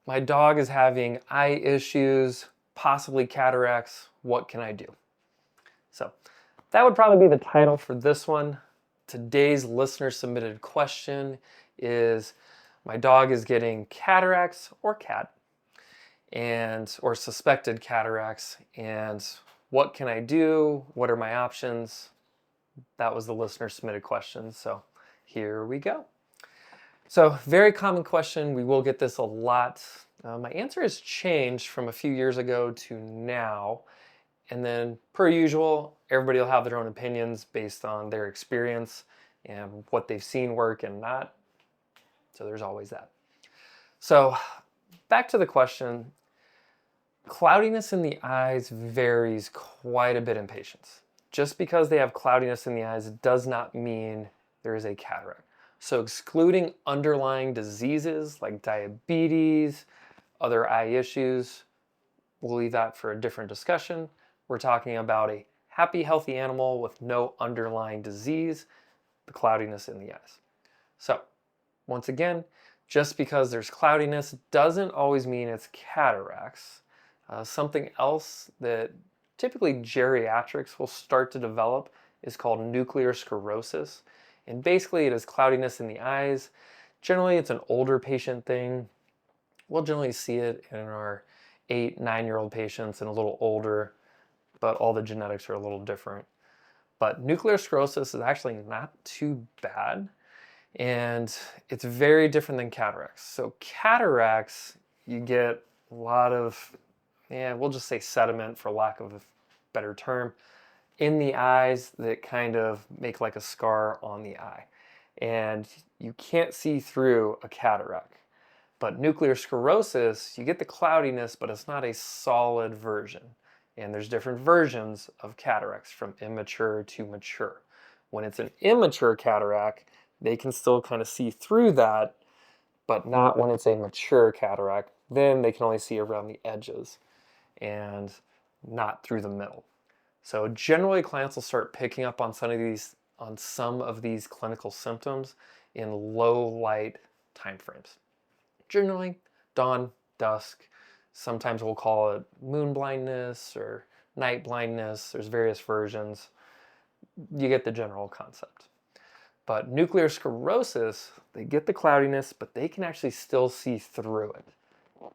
My dog is having eye issues, possibly cataracts. What can I do? So that would probably be the title for this one. Today's listener submitted question is, my dog is getting cataracts or cat or suspected cataracts, and what can I do? What are my options? That was the listener submitted question. So here we go. So very common question. We will get this a lot. My answer has changed from a few years ago to now. And then per usual, everybody will have their own opinions based on their experience and what they've seen work and not. So there's always that. So back to the question. Cloudiness in the eyes varies quite a bit in patients. Just because they have cloudiness in the eyes does not mean there is a cataract. So excluding underlying diseases like diabetes, other eye issues, we'll leave that for a different discussion. We're talking about a happy, healthy animal with no underlying disease, the cloudiness in the eyes. So once again, just because there's cloudiness doesn't always mean it's cataracts. Something else that typically geriatrics will start to develop is called nuclear sclerosis. And basically it is cloudiness in the eyes. Generally it's an older patient thing. We'll generally see it in our 8, 9-year-old patients and a little older, but all the genetics are a little different. But nuclear sclerosis is actually not too bad, and it's very different than cataracts. So cataracts, you get a lot of, we'll just say sediment for lack of a better term, in the eyes that kind of make like a scar on the eye. And you can't see through a cataract. But nuclear sclerosis, you get the cloudiness, but it's not a solid version. And there's different versions of cataracts from immature to mature. When it's an immature cataract, they can still kind of see through that, but not when it's a mature cataract. Then they can only see around the edges and not through the middle. So generally clients will start picking up on some of these clinical symptoms in low light timeframes. Generally dawn, dusk. Sometimes we'll call it moon blindness or night blindness. There's various versions. You get the general concept. But nuclear sclerosis, they get the cloudiness, but they can actually still see through it.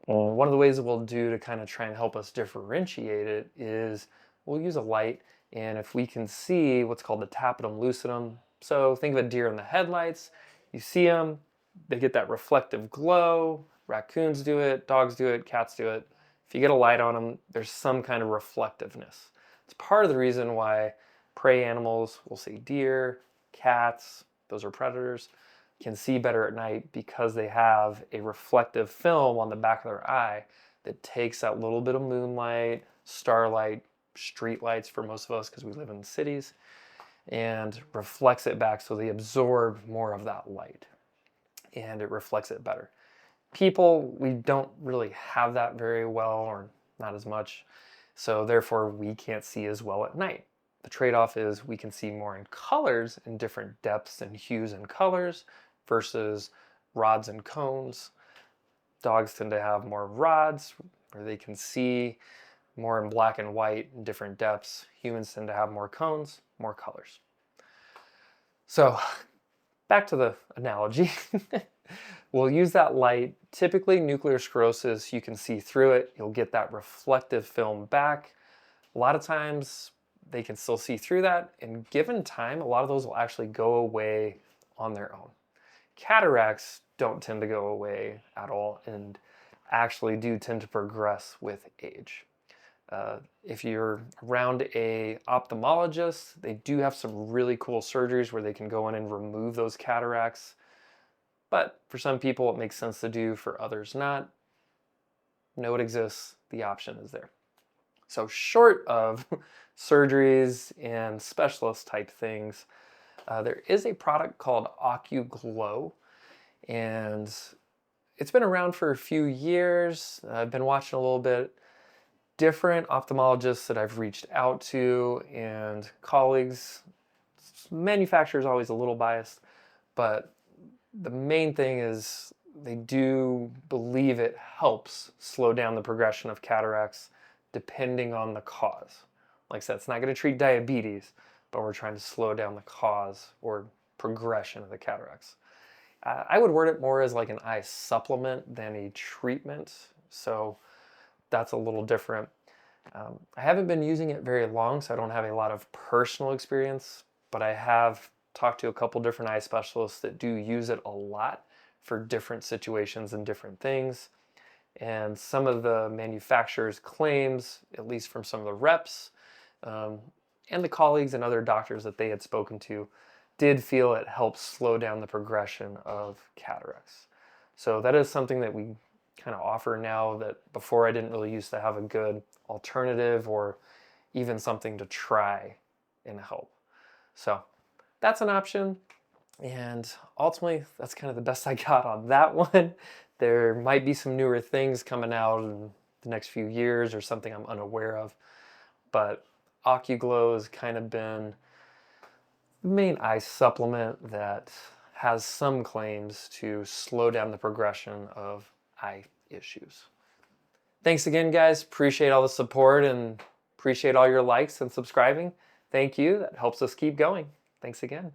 And one of the ways that we'll do to kind of try and help us differentiate it is we'll use a light, and if we can see what's called the tapetum lucidum, so think of a deer in the headlights, you see them, they get that reflective glow, raccoons do it, dogs do it, cats do it. If you get a light on them, there's some kind of reflectiveness. It's part of the reason why prey animals, we'll say deer, cats, those are predators, can see better at night because they have a reflective film on the back of their eye that takes that little bit of moonlight, starlight, street lights for most of us because we live in cities, and reflects it back so they absorb more of that light and it reflects it better. People, we don't really have that very well, or not as much, so therefore we can't see as well at night. The trade-off is we can see more in colors in different depths and hues and colors versus rods and cones. Dogs tend to have more rods where they can see more in black and white in different depths. Humans tend to have more cones, more colors. So back to the analogy. We'll use that light. Typically nuclear sclerosis, you can see through it. You'll get that reflective film back. A lot of times they can still see through that, and given time, a lot of those will actually go away on their own. Cataracts don't tend to go away at all and actually do tend to progress with age. If you're around a ophthalmologist, they do have some really cool surgeries where they can go in and remove those cataracts. But for some people it makes sense to do, for others not. Know it exists, the option is there. So short of surgeries and specialist type things, there is a product called OcuGlow, and it's been around for a few years. I've been watching a little bit. Different ophthalmologists that I've reached out to and colleagues, manufacturer is always a little biased, but the main thing is they do believe it helps slow down the progression of cataracts depending on the cause. Like I said, it's not going to treat diabetes, but we're trying to slow down the cause or progression of the cataracts. I would word it more as like an eye supplement than a treatment, so that's a little different. I haven't been using it very long, so I don't have a lot of personal experience, but I have talked to a couple different eye specialists that do use it a lot for different situations and different things. And some of the manufacturers' claims, at least from some of the reps and the colleagues and other doctors that they had spoken to, did feel it helps slow down the progression of cataracts. So that is something that we kind of offer now that before I didn't really used to have a good alternative or even something to try and help. So that's an option. And ultimately, that's kind of the best I got on that one. There might be some newer things coming out in the next few years or something I'm unaware of. But OcuGlow has kind of been the main eye supplement that has some claims to slow down the progression of eye issues. Thanks again, guys. Appreciate all the support and appreciate all your likes and subscribing. Thank you. That helps us keep going. Thanks again.